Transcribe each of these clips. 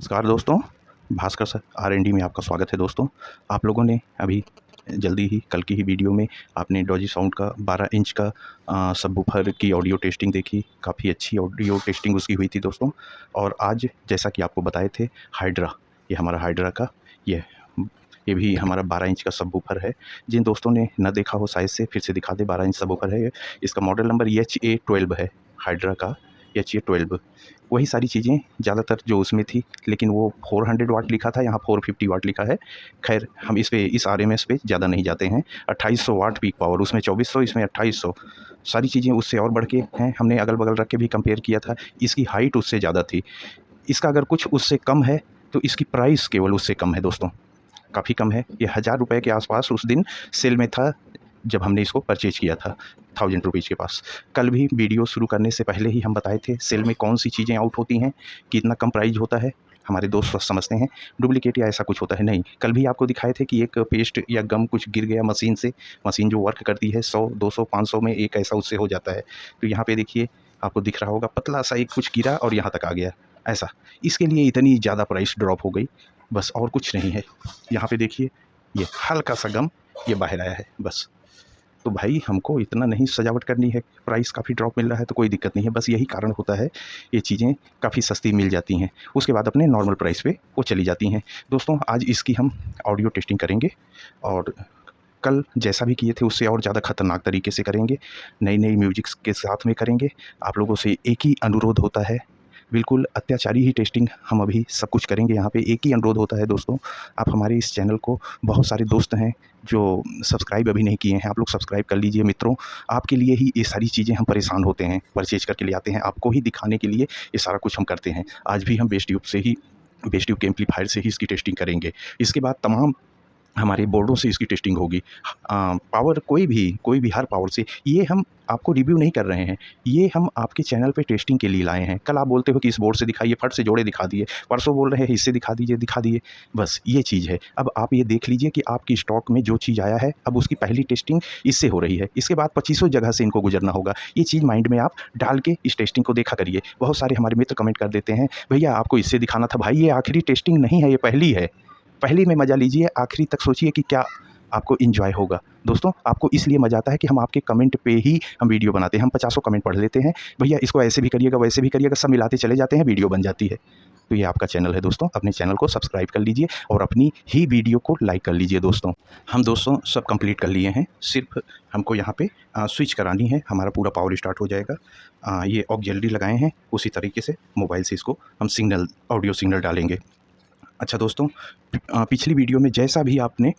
नमस्कार दोस्तों, Bhaskar sir R&D में आपका स्वागत है दोस्तों। आप लोगों ने अभी जल्दी ही कल की ही वीडियो में आपने डॉजी साउंड का 12 इंच का सबवूफर की ऑडियो टेस्टिंग देखी। काफ़ी अच्छी ऑडियो टेस्टिंग उसकी हुई थी दोस्तों। और आज जैसा कि आपको बताए थे हाइड्रा, ये हमारा हाइड्रा का ये भी हमारा 12 इंच का सबवूफर है। जिन दोस्तों ने न देखा हो शायद से फिर से दिखा दे। 12 इंच सबवूफर है ये। इसका मॉडल नंबर HA12 है, हाइड्रा का HA12। वही सारी चीज़ें ज़्यादातर जो उसमें थी, लेकिन वो 400 वाट लिखा था, यहाँ 450 वाट लिखा है। खैर हम इस RMS पे ज़्यादा नहीं जाते हैं। 2800 वाट पीक पावर, उसमें 2400, इसमें 2800। सारी चीज़ें उससे और बढ़ के हैं। हमने अगल बगल रख के भी कंपेयर किया था, इसकी हाइट उससे ज़्यादा थी। इसका अगर कुछ उससे कम है तो इसकी प्राइस केवल उससे कम है दोस्तों, काफ़ी कम है। ये 1000 रुपये के आसपास उस दिन सेल में था जब हमने इसको परचेज किया था, 1000 रुपीज़ के पास। कल भी वीडियो शुरू करने से पहले ही हम बताए थे सेल में कौन सी चीज़ें आउट होती हैं, कितना कम प्राइस होता है। हमारे दोस्त समझते हैं डुप्लीकेट या ऐसा कुछ होता है, नहीं। कल भी आपको दिखाए थे कि एक पेस्ट या गम कुछ गिर गया मशीन से। मशीन जो वर्क करती है 100, 200, 500 में एक ऐसा उससे हो जाता है। तो यहाँ पे देखिए, आपको दिख रहा होगा पतला सा एक कुछ गिरा और यहाँ तक आ गया ऐसा। इसके लिए इतनी ज़्यादा प्राइस ड्रॉप हो गई, बस और कुछ नहीं है। यहाँ पे देखिए, ये हल्का सा गम ये बाहर आया है बस। तो भाई हमको इतना नहीं सजावट करनी है, प्राइस काफ़ी ड्रॉप मिल रहा है तो कोई दिक्कत नहीं है। बस यही कारण होता है, ये चीज़ें काफ़ी सस्ती मिल जाती हैं, उसके बाद अपने नॉर्मल प्राइस पे वो चली जाती हैं। दोस्तों आज इसकी हम ऑडियो टेस्टिंग करेंगे और कल जैसा भी किए थे उससे और ज़्यादा ख़तरनाक तरीके से करेंगे, नई नई म्यूजिक्स के साथ में करेंगे। आप लोगों से एक ही अनुरोध होता है, बिल्कुल अत्याचारी ही टेस्टिंग हम अभी सब कुछ करेंगे। यहाँ पे एक ही अनुरोध होता है दोस्तों, आप हमारे इस चैनल को, बहुत सारे दोस्त हैं जो सब्सक्राइब अभी नहीं किए हैं, आप लोग सब्सक्राइब कर लीजिए मित्रों। आपके लिए ही ये सारी चीज़ें हम परेशान होते हैं, परचेज करके ले आते हैं, आपको ही दिखाने के लिए ये सारा कुछ हम करते हैं। आज भी हम बेस ट्यूब के एम्पलीफायर से ही इसकी टेस्टिंग करेंगे। इसके बाद तमाम हमारे बोर्डों से इसकी टेस्टिंग होगी। पावर कोई भी हर पावर से। ये हम आपको रिव्यू नहीं कर रहे हैं, ये हम आपके चैनल पे टेस्टिंग के लिए लाए हैं। कल आप बोलते हो कि इस बोर्ड से दिखाइए, फट से जोड़े दिखा दिए। परसों बोल रहे हैं इससे दिखा दीजिए। बस ये चीज़ है। अब आप ये देख लीजिए कि आपकी स्टॉक में जो चीज़ आया है, अब उसकी पहली टेस्टिंग इससे हो रही है। इसके बाद 2500 जगह से इनको गुजरना होगा। ये चीज़ माइंड में आप डाल के इस टेस्टिंग को देखा करिए। बहुत सारे हमारे मित्र कमेंट कर देते हैं, भैया आपको इससे दिखाना था। भाई ये आखिरी टेस्टिंग नहीं है, ये पहली है। पहली में मज़ा लीजिए, आखिरी तक सोचिए कि क्या आपको एंजॉय होगा। दोस्तों आपको इसलिए मज़ा आता है कि हम आपके कमेंट पे ही हम वीडियो बनाते हैं। हम 50 कमेंट पढ़ लेते हैं, भैया इसको ऐसे भी करिएगा वैसे भी करिएगा, सब मिलाते चले जाते हैं, वीडियो बन जाती है। तो ये आपका चैनल है दोस्तों, अपने चैनल को सब्सक्राइब कर लीजिए और अपनी ही वीडियो को लाइक कर लीजिए दोस्तों। हम दोस्तों सब कंप्लीट कर लिए हैं, सिर्फ हमको यहाँ पे स्विच करानी है, हमारा पूरा पावर स्टार्ट हो जाएगा। ये ऑक्सिलरी लगाए हैं, उसी तरीके से मोबाइल से इसको हम सिग्नल, ऑडियो सिग्नल डालेंगे। अच्छा दोस्तों, पिछली वीडियो में जैसा भी आपने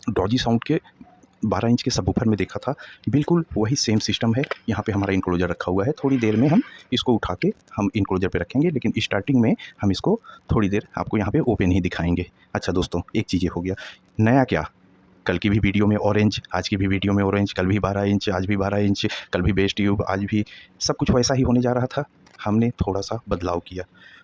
डॉजी साउंड के 12 इंच के सबवूफर में देखा था, बिल्कुल वही सेम सिस्टम है। यहाँ पे हमारा इनक्लोजर रखा हुआ है। थोड़ी देर में हम इसको उठा के हम इनक्लोजर पे रखेंगे, लेकिन स्टार्टिंग में हम इसको थोड़ी देर आपको यहाँ पे ओपन ही दिखाएंगे। अच्छा दोस्तों, एक चीज़ ये हो गया। नया क्या, कल की भी वीडियो में ऑरेंज, आज की भी वीडियो में ऑरेंज। कल भी 12 इंच, आज भी 12 इंच। कल भी बेस ट्यूब, आज भी सब कुछ वैसा ही होने जा रहा था। हमने थोड़ा सा बदलाव किया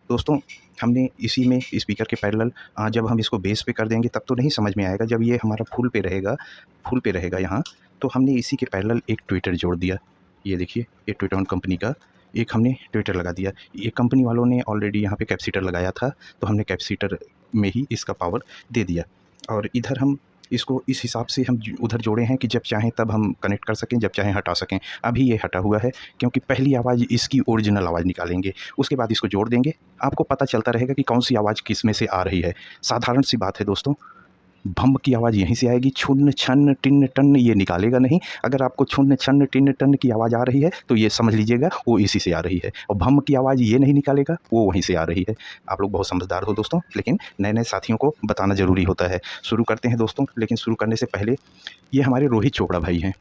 दोस्तों। हमने इसी में स्पीकर के पैरेलल, जब हम इसको बेस पे कर देंगे तब तो नहीं समझ में आएगा, जब ये हमारा फुल पे रहेगा यहाँ, तो हमने इसी के पैरेलल एक ट्विटर जोड़ दिया। ये देखिए, ये ट्विटॉन कंपनी का एक हमने ट्विटर लगा दिया। ये कंपनी वालों ने ऑलरेडी यहाँ पे कैपेसिटर लगाया था, तो हमने कैपेसिटर में ही इसका पावर दे दिया। और इधर हम इसको इस हिसाब से हम उधर जोड़े हैं कि जब चाहें तब हम कनेक्ट कर सकें, जब चाहें हटा सकें। अभी ये हटा हुआ है क्योंकि पहली आवाज़ इसकी ओरिजिनल आवाज़ निकालेंगे, उसके बाद इसको जोड़ देंगे। आपको पता चलता रहेगा कि कौन सी आवाज़ किस में से आ रही है। साधारण सी बात है दोस्तों, भम की आवाज़ यहीं से आएगी। छुन्न छन्न टिन्न टन्न ये निकालेगा नहीं। अगर आपको छुन्न छन्न टिन्न टन्न की आवाज़ आ रही है तो ये समझ लीजिएगा वो इसी से आ रही है। और भम की आवाज़ ये नहीं निकालेगा, वो वहीं से आ रही है। आप लोग बहुत समझदार हो दोस्तों, लेकिन नए नए साथियों को बताना ज़रूरी होता है। शुरू करते हैं दोस्तों, लेकिन शुरू करने से पहले ये हमारे रोहित चोपड़ा भाई हैं।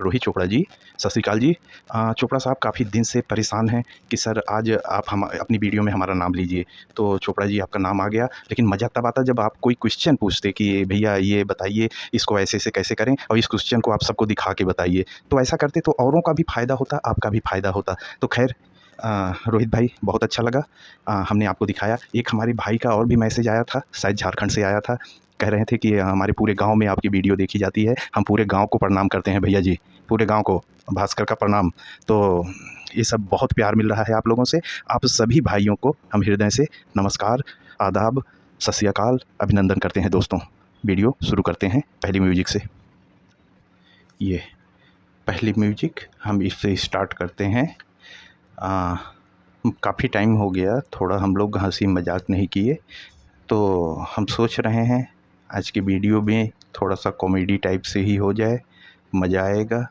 रोहित चोपड़ा जी, सत श्री अकाल जी। चोपड़ा साहब काफ़ी दिन से परेशान हैं कि सर आज आप हम अपनी वीडियो में हमारा नाम लीजिए। तो चोपड़ा जी आपका नाम आ गया, लेकिन मज़ा तब आता जब आप कोई क्वेश्चन पूछते कि भैया ये बताइए इसको ऐसे से कैसे करें, और इस क्वेश्चन को आप सबको दिखा के बताइए। तो ऐसा करते तो औरों का भी फ़ायदा होता, आपका भी फ़ायदा होता। तो खैर रोहित भाई बहुत अच्छा लगा, हमने आपको दिखाया। एक हमारे भाई का और भी मैसेज आया था, शायद झारखंड से आया था, कह रहे थे कि हमारे पूरे गांव में आपकी वीडियो देखी जाती है, हम पूरे गांव को प्रणाम करते हैं भैया जी, पूरे गांव को भास्कर का प्रणाम। तो ये सब बहुत प्यार मिल रहा है आप लोगों से। आप सभी भाइयों को हम हृदय से नमस्कार आदाब, सत श्री अकाल, अभिनंदन करते हैं दोस्तों। वीडियो शुरू करते हैं पहली म्यूजिक से। ये पहली म्यूजिक हम इससे स्टार्ट करते हैं। काफ़ी टाइम हो गया, थोड़ा हम लोग हंसी मजाक नहीं किए, तो हम सोच रहे हैं आज की वीडियो में थोड़ा सा कॉमेडी टाइप से ही हो जाए, मज़ा आएगा,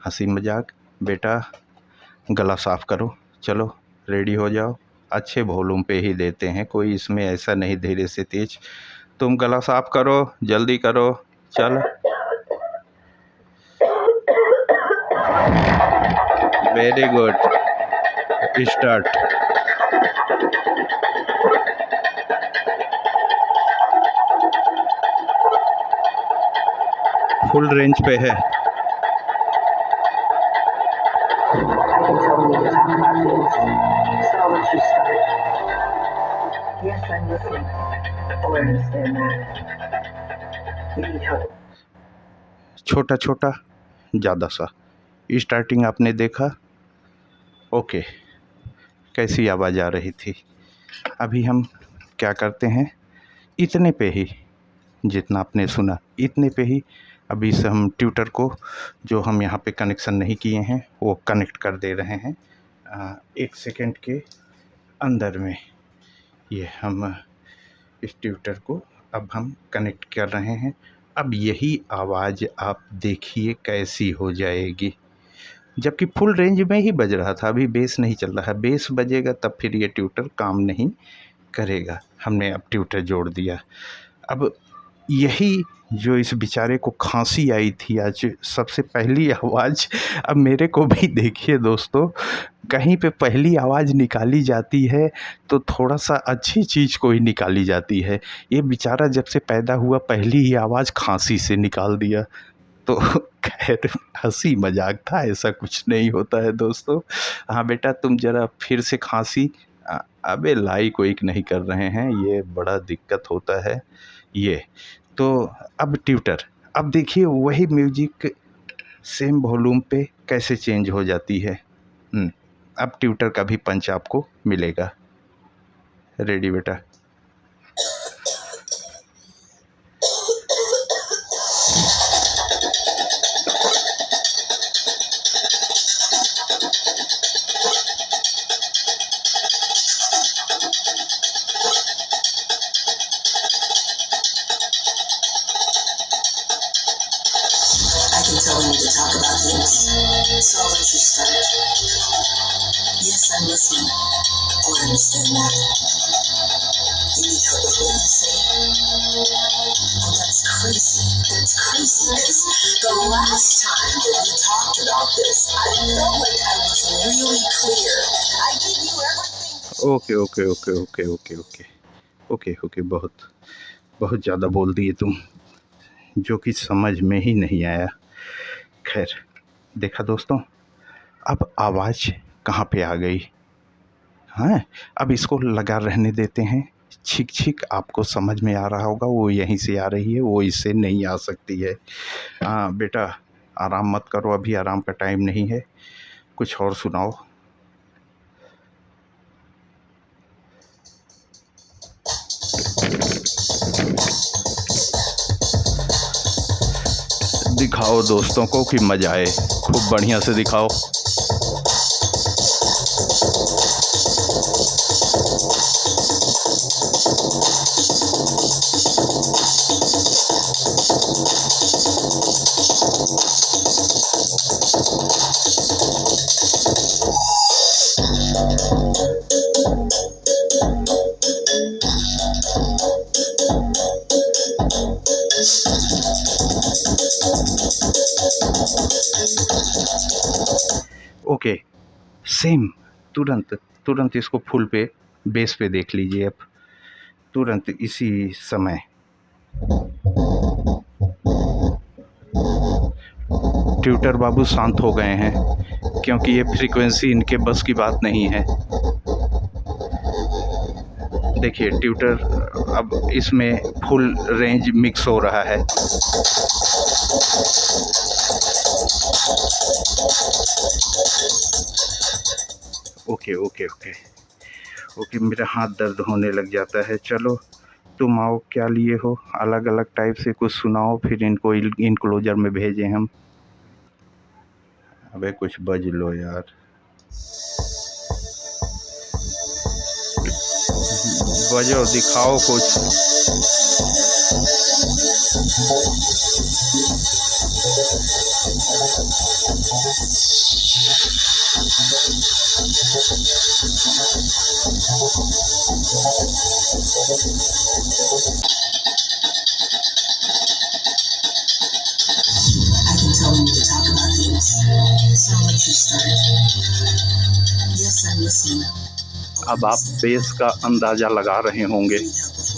हंसी मजाक। बेटा गला साफ़ करो, चलो रेडी हो जाओ। अच्छे वॉल्यूम पे ही देते हैं, कोई इसमें ऐसा नहीं धीरे से तेज। तुम गला साफ़ करो, जल्दी करो, चलो। Very good, start. Full range पे है। छोटा छोटा ज़्यादा सा स्टार्टिंग आपने देखा। ओके, कैसी आवाज़ आ रही थी। अभी हम क्या करते हैं, इतने पे ही, जितना आपने सुना इतने पे ही अभी से हम ट्यूटर को, जो हम यहाँ पे कनेक्शन नहीं किए हैं, वो कनेक्ट कर दे रहे हैं 1 सेकेंड के अंदर में। ये हम इस ट्यूटर को अब हम कनेक्ट कर रहे हैं। अब यही आवाज़ आप देखिए कैसी हो जाएगी, जबकि फुल रेंज में ही बज रहा था, अभी बेस नहीं चल रहा है। बेस बजेगा तब फिर ये ट्यूटर काम नहीं करेगा। हमने अब ट्यूटर जोड़ दिया। अब यही जो इस बेचारे को खांसी आई थी आज, सबसे पहली आवाज़, अब मेरे को भी देखिए दोस्तों, कहीं पे पहली आवाज़ निकाली जाती है तो थोड़ा सा अच्छी चीज़ को ही निकाली जाती है। ये बेचारा जब से पैदा हुआ पहली ही आवाज़ खांसी से निकाल दिया। तो खैर हंसी मजाक था, ऐसा कुछ नहीं होता है दोस्तों। हाँ बेटा तुम ज़रा फिर से खांसी, अबे लाइक वाइक नहीं कर रहे हैं, ये बड़ा दिक्कत होता है ये। तो अब ट्यूटर, अब देखिए वही म्यूजिक सेम वॉल्यूम पे कैसे चेंज हो जाती है। अब ट्यूटर का भी पंच आपको मिलेगा। रेडी बेटा। Telling me to talk about things, so I'll let you start. Yes, I'm listening. Oh, I understand that. You need help with what you say? Oh, that's crazy. That's crazy, because the last time that we talked about this, I felt like I was really clear. I gave you everything. Okay okay okay okay okay okay okay okay, बहुत बहुत ज़्यादा बोल दिए तुम, जो कि समझ में ही नहीं आया। खैर देखा दोस्तों, अब आवाज़ कहाँ पे आ गई। हाँ, अब इसको लगा रहने देते हैं। छिक छिक आपको समझ में आ रहा होगा, वो यहीं से आ रही है, वो इससे नहीं आ सकती है। हाँ बेटा आराम मत करो, अभी आराम का टाइम नहीं है, कुछ और सुनाओ। दिखाओ दोस्तों को कि मज़ा आए, खूब बढ़िया से दिखाओ। ओके, सेम तुरंत तुरंत इसको फुल पे बेस पे देख लीजिए। अब तुरंत इसी समय ट्यूटर बाबू शांत हो गए हैं, क्योंकि ये फ्रीक्वेंसी इनके बस की बात नहीं है। देखिए ट्यूटर अब इसमें फुल रेंज मिक्स हो रहा है। ओके ओके ओके क्योंकि मेरा हाथ दर्द होने लग जाता है। चलो तुम आओ, क्या लिए हो? अलग अलग टाइप से कुछ सुनाओ, फिर इनको इनक्लोजर में भेजें हम। अबे कुछ बज लो यार, बजो, दिखाओ कुछ। I can tell when you to talk about things. So I'll let you start. Yes, I'm listening. अब आप बेस का अंदाज़ा लगा रहे होंगे,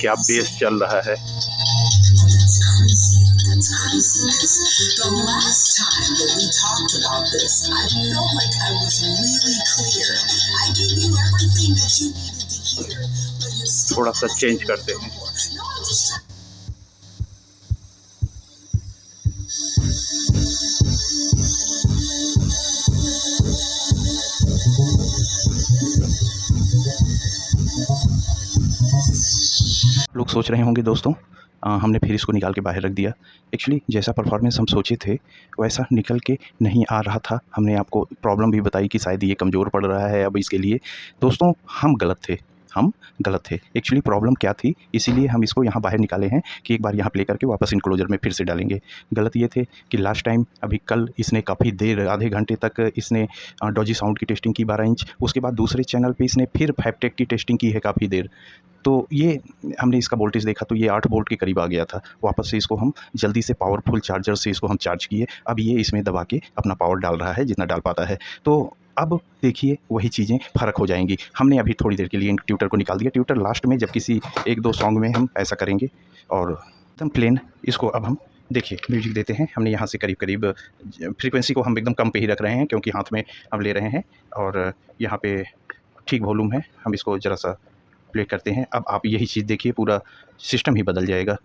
क्या बेस चल रहा है। Oh, that's crazy. That's crazy because the last time that we talked about this, I felt like I was really clear. I gave you everything that you needed to hear, but you're still थोड़ा सा asking change me करते for हैं। more. No, I'm just trying. लोग सोच रहे होंगे दोस्तों, हमने फिर इसको निकाल के बाहर रख दिया। एक्चुअली जैसा परफॉर्मेंस हम सोचे थे वैसा निकल के नहीं आ रहा था। हमने आपको प्रॉब्लम भी बताई कि शायद ये कमज़ोर पड़ रहा है अब इसके लिए। दोस्तों हम गलत थे, हम गलत थे। एक्चुअली प्रॉब्लम क्या थी, इसीलिए हम इसको यहाँ बाहर निकाले हैं कि एक बार यहाँ प्ले करके वापस इनक्लोजर में फिर से डालेंगे। गलत ये थे कि लास्ट टाइम अभी कल इसने काफ़ी देर, आधे घंटे तक इसने डॉजी साउंड की टेस्टिंग की 12 इंच। उसके बाद दूसरे चैनल पे इसने फिर फैबटेक की टेस्टिंग की है काफ़ी देर। तो ये हमने इसका वोल्टेज देखा तो ये 8 वोल्ट के करीब आ गया था। वापस से इसको हम जल्दी से पावरफुल चार्जर से इसको हम चार्ज किए। अब ये इसमें दबा के अपना पावर डाल रहा है जितना डाल पाता है। तो अब देखिए वही चीज़ें फ़र्क हो जाएंगी। हमने अभी थोड़ी देर के लिए ट्यूटर को निकाल दिया। ट्यूटर लास्ट में जब किसी 1-2 सॉन्ग में हम ऐसा करेंगे। और एकदम प्लेन इसको अब हम देखिए म्यूजिक देते हैं। हमने यहाँ से करीब करीब फ्रीक्वेंसी को हम एकदम कम पे ही रख रहे हैं क्योंकि हाथ में हम ले रहे हैं और यहाँ पे ठीक वॉल्यूम है। हम इसको ज़रा सा प्ले करते हैं। अब आप यही चीज़ देखिए, पूरा सिस्टम ही बदल जाएगा।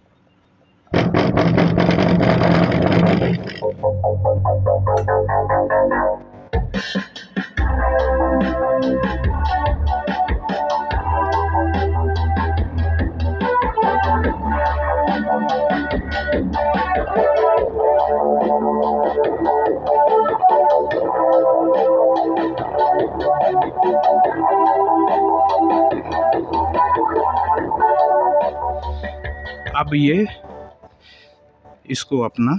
अब ये इसको अपना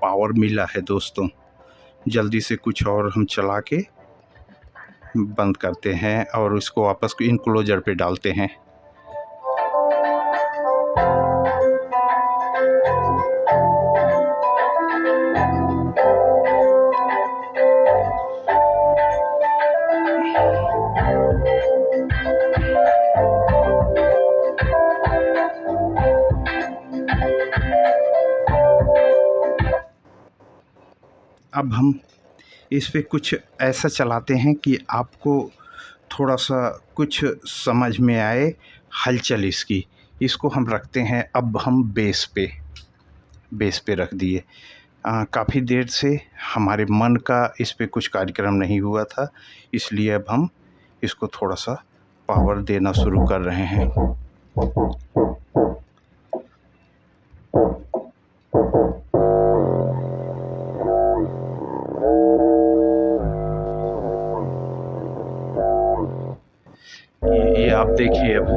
पावर मिला है दोस्तों। जल्दी से कुछ और हम चला के बंद करते हैं और इसको वापस इनक्लोजर पे डालते हैं। अब हम इस पे कुछ ऐसा चलाते हैं कि आपको थोड़ा सा कुछ समझ में आए हलचल इसकी। इसको हम रखते हैं, अब हम बेस पे रख दिए। काफ़ी देर से हमारे मन का इस पे कुछ कार्यक्रम नहीं हुआ था, इसलिए अब हम इसको थोड़ा सा पावर देना शुरू कर रहे हैं। ये आप देखिए अब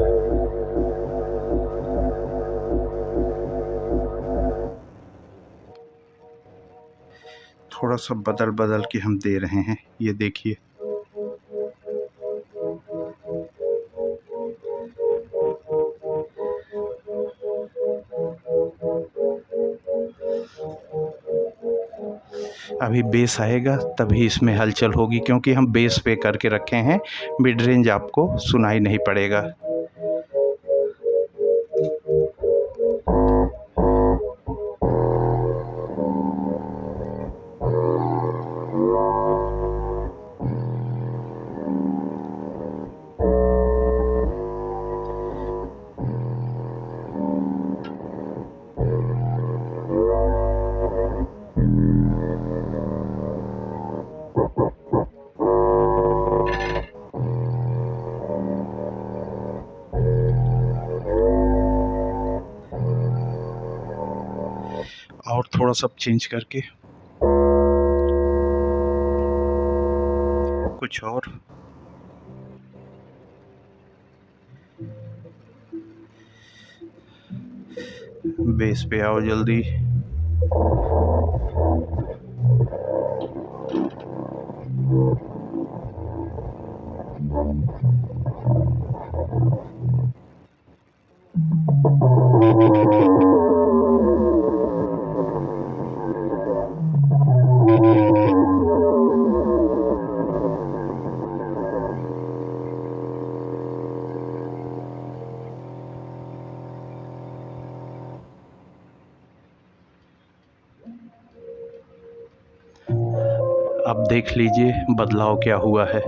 थोड़ा सा बदल के हम दे रहे हैं, ये देखिए। अभी बेस आएगा तभी इसमें हलचल होगी क्योंकि हम बेस पे करके रखे हैं। मिड रेंज आपको सुनाई नहीं पड़ेगा। थोड़ा सा चेंज करके कुछ और। बेस पे आओ जल्दी। अब देख लीजिए बदलाव क्या हुआ है।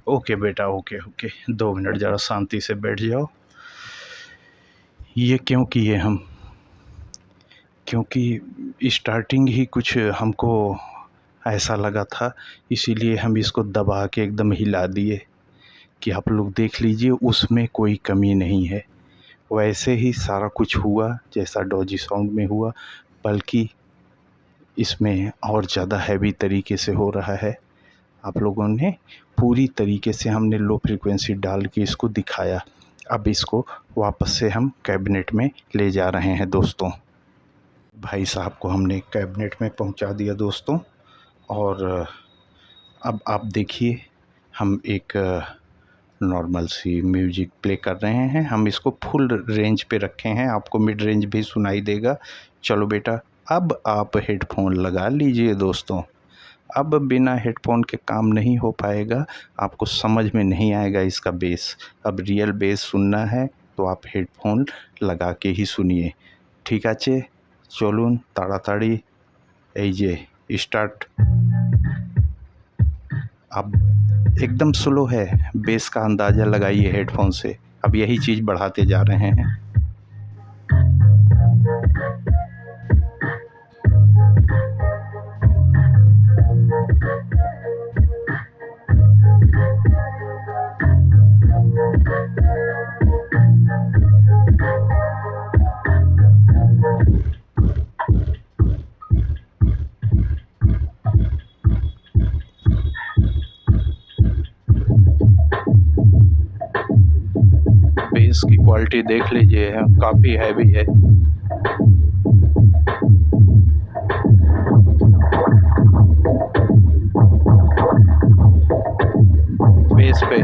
ओके बेटा, ओके ओके, 2 मिनट ज़रा शांति से बैठ जाओ। ये क्यों किए हम? क्योंकि स्टार्टिंग ही कुछ हमको ऐसा लगा था, इसीलिए हम इसको दबा के एकदम हिला दिए कि आप लोग देख लीजिए उसमें कोई कमी नहीं है। वैसे ही सारा कुछ हुआ जैसा डॉजी साउंड में हुआ, बल्कि इसमें और ज़्यादा हैवी तरीके से हो रहा है। आप लोगों ने पूरी तरीके से हमने लो फ्रीक्वेंसी डाल के इसको दिखाया। अब इसको वापस से हम कैबिनेट में ले जा रहे हैं दोस्तों। भाई साहब को हमने कैबिनेट में पहुंचा दिया दोस्तों, और अब आप देखिए हम एक नॉर्मल सी म्यूजिक प्ले कर रहे हैं। हम इसको फुल रेंज पे रखे हैं, आपको मिड रेंज भी सुनाई देगा। चलो बेटा, अब आप हेडफोन लगा लीजिए दोस्तों। अब बिना हेडफोन के काम नहीं हो पाएगा, आपको समझ में नहीं आएगा इसका बेस। अब रियल बेस सुनना है तो आप हेडफोन लगा के ही सुनिए, ठीक है? चलून ताड़ाताड़ी এই যে स्टार्ट। अब एकदम स्लो है, बेस का अंदाज़ा लगाइए हेडफोन से। अब यही चीज़ बढ़ाते जा रहे हैं। बेस की क्वालिटी देख लीजिए, काफ़ी हैवी है। बेस पे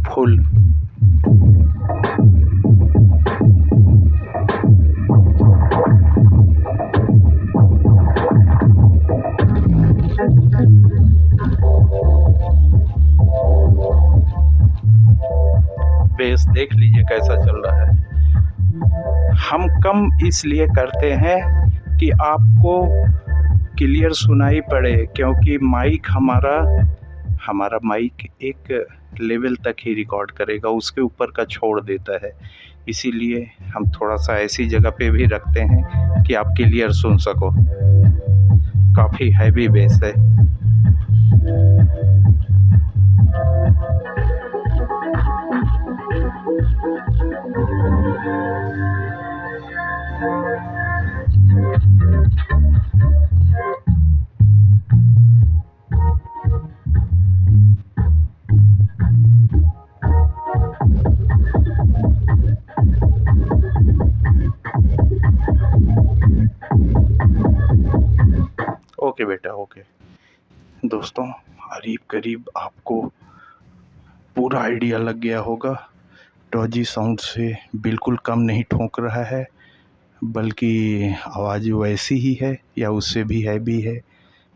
फुल। बेस देख लीजिए कैसा चल रहा है। हम कम इसलिए करते हैं कि आपको क्लियर सुनाई पड़े, क्योंकि माइक हमारा माइक एक लेवल तक ही रिकॉर्ड करेगा, उसके ऊपर का छोड़ देता है। इसीलिए हम थोड़ा सा ऐसी जगह पे भी रखते हैं कि आप क्लियर सुन सको। काफ़ी हैवी बेस है। ओके बेटा, ओके। दोस्तों, करीब आपको पूरा आइडिया लग गया होगा। डॉजी साउंड से बिल्कुल कम नहीं ठोक रहा है, बल्कि आवाज़ वैसी ही है या उससे भी हैवी है।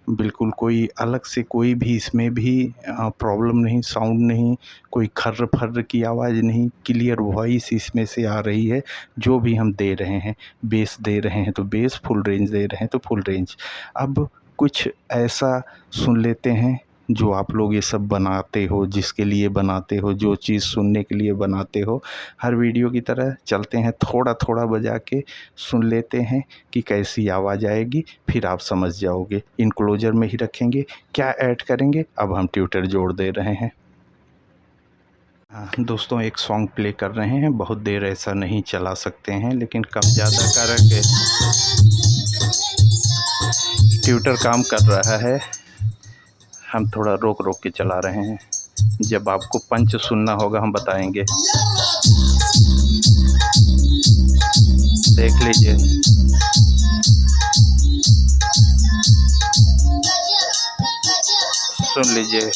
बिल्कुल कोई अलग से कोई भी इसमें भी प्रॉब्लम नहीं, साउंड नहीं, कोई खर्र फर्र की आवाज़ नहीं, क्लियर वॉइस इसमें से आ रही है। जो भी हम दे रहे हैं, बेस दे रहे हैं तो बेस, फुल रेंज दे रहे हैं तो फुल रेंज। अब कुछ ऐसा सुन लेते हैं जो आप लोग ये सब बनाते हो, जिसके लिए बनाते हो, जो चीज़ सुनने के लिए बनाते हो। हर वीडियो की तरह चलते हैं, थोड़ा थोड़ा बजा के सुन लेते हैं कि कैसी आवाज़ आएगी, फिर आप समझ जाओगे। इनक्लोजर में ही रखेंगे, क्या ऐड करेंगे अब हम ट्यूटर जोड़ दे रहे हैं। दोस्तों एक सॉन्ग प्ले कर रहे हैं, बहुत देर ऐसा नहीं चला सकते हैं, लेकिन कम ज़्यादा करके ट्यूटर काम कर रहा है, हम थोड़ा रोक रोक के चला रहे हैं। जब आपको पंच सुनना होगा हम बताएंगे, देख लीजिए। सुन लीजिए।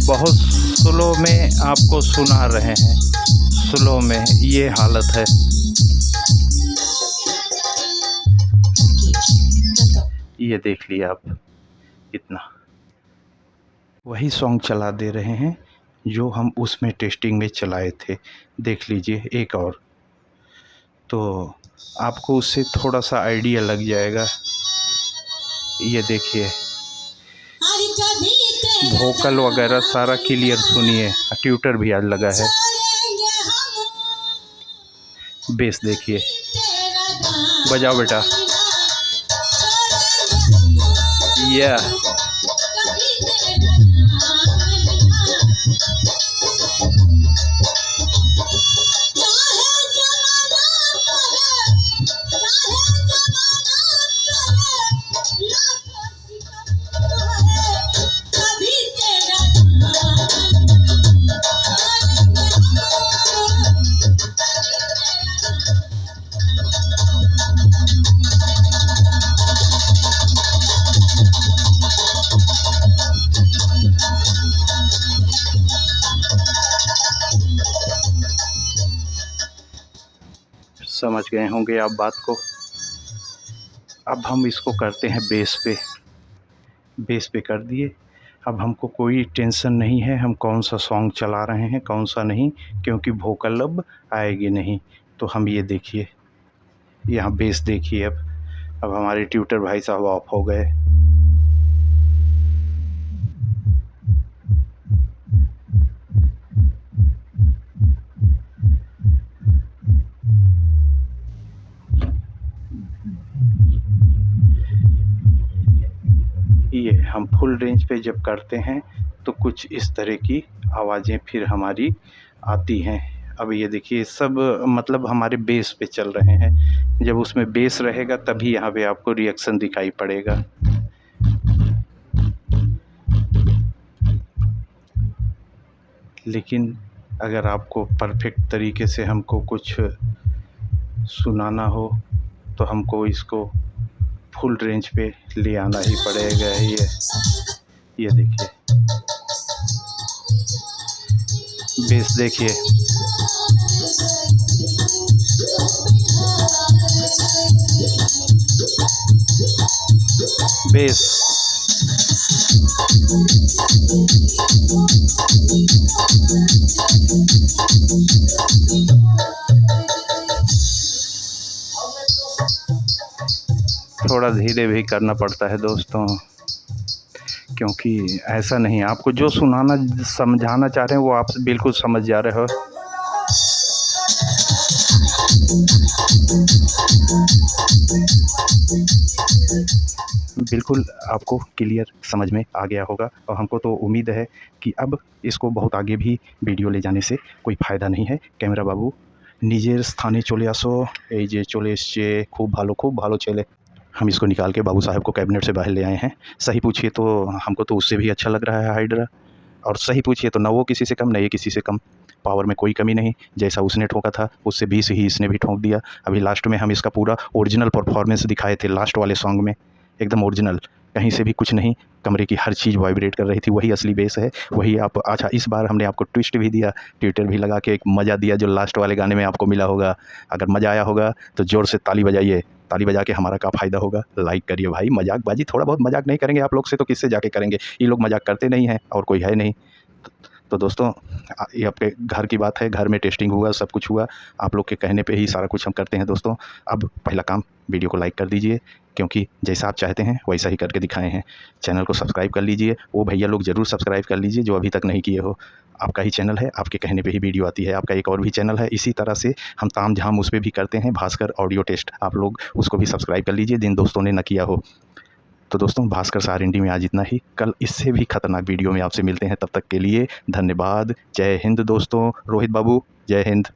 बहुत स्लो में आपको सुना रहे हैं, स्लो में ये हालत है। ये देख लिया आप, इतना वही सॉन्ग चला दे रहे हैं जो हम उसमें टेस्टिंग में चलाए थे। देख लीजिए एक और, तो आपको उससे थोड़ा सा आइडिया लग जाएगा। ये देखिए वोकल वगैरह सारा क्लियर सुनिए, ट्यूटर भी आज लगा है। बेस देखिए, बजाओ बेटा। या समझ गए होंगे आप बात को। अब हम इसको करते हैं बेस पे, बेस पे कर दिए। अब हमको कोई टेंशन नहीं है हम कौन सा सॉन्ग चला रहे हैं कौन सा नहीं, क्योंकि वोकल अब आएगी नहीं। तो हम ये देखिए, यहाँ बेस देखिए। अब हमारे ट्यूटर भाई साहब ऑफ हो गए। ये हम फुल रेंज पे जब करते हैं तो कुछ इस तरह की आवाज़ें फिर हमारी आती हैं। अब ये देखिए सब मतलब हमारे बेस पे चल रहे हैं, जब उसमें बेस रहेगा तभी यहाँ पे आपको रिएक्शन दिखाई पड़ेगा। लेकिन अगर आपको परफेक्ट तरीके से हमको कुछ सुनाना हो तो हमको इसको फुल रेंज पे ले आना ही पड़ेगा। ये देखिए बेस देखिए, बेस थोड़ा धीरे भी करना पड़ता है दोस्तों, क्योंकि ऐसा नहीं, आपको जो सुनाना समझाना चाह रहे हैं वो आप बिल्कुल समझ जा रहे हो। बिल्कुल आपको क्लियर समझ में आ गया होगा, और हमको तो उम्मीद है कि अब इसको बहुत आगे भी वीडियो ले जाने से कोई फ़ायदा नहीं है। कैमरा बाबू নিজের স্থানে চলে আসো, এই যে চলে এসছে, खूब भालो चले। हम इसको निकाल के बाबू साहब को कैबिनेट से बाहर ले आए हैं। सही पूछिए तो हमको तो उससे भी अच्छा लग रहा है हाइड्रा, और सही पूछिए तो न वो किसी से कम न ये किसी से कम। पावर में कोई कमी नहीं, जैसा उसने ठोका था उससे 20 ही इसने भी ठोक दिया। अभी लास्ट में हम इसका पूरा ओरिजिनल परफॉर्मेंस दिखाए थे, लास्ट वाले सॉन्ग में एकदम ओरिजिनल। कहीं से भी कुछ नहीं, कमरे की हर चीज़ वाइब्रेट कर रही थी। वही असली बेस है, वही आप। अच्छा, इस बार हमने आपको ट्विस्ट भी दिया, ट्विटर भी लगा के एक मज़ा दिया जो लास्ट वाले गाने में आपको मिला होगा। अगर मज़ा आया होगा तो ज़ोर से ताली बजाइए। ताली बजा के हमारा क्या फ़ायदा होगा, लाइक करिए भाई। मजाकबाजी थोड़ा बहुत मजाक नहीं करेंगे आप लोग से तो किससे जाके करेंगे, ये लोग मजाक करते नहीं हैं और कोई है नहीं। तो दोस्तों, ये आपके घर की बात है, घर में टेस्टिंग हुआ, सब कुछ हुआ, आप लोग के कहने पे ही सारा कुछ हम करते हैं दोस्तों। अब पहला काम, वीडियो को लाइक कर दीजिए, क्योंकि जैसा आप चाहते हैं वैसा ही करके दिखाए हैं। चैनल को सब्सक्राइब कर लीजिए, वो भैया लोग ज़रूर सब्सक्राइब कर लीजिए जो अभी तक नहीं किए हो। आपका ही चैनल है, आपके कहने पे ही वीडियो आती है। आपका एक और भी चैनल है इसी तरह से हम ताम झाम उस पर भी करते हैं, भास्कर ऑडियो टेस्ट, आप लोग उसको भी सब्सक्राइब कर लीजिए जिन दोस्तों ने न किया हो। तो दोस्तों, भास्कर सार इंडी में आज इतना ही। कल इससे भी खतरनाक वीडियो में आपसे मिलते हैं, तब तक के लिए धन्यवाद। जय हिंद दोस्तों। रोहित बाबू, जय हिंद।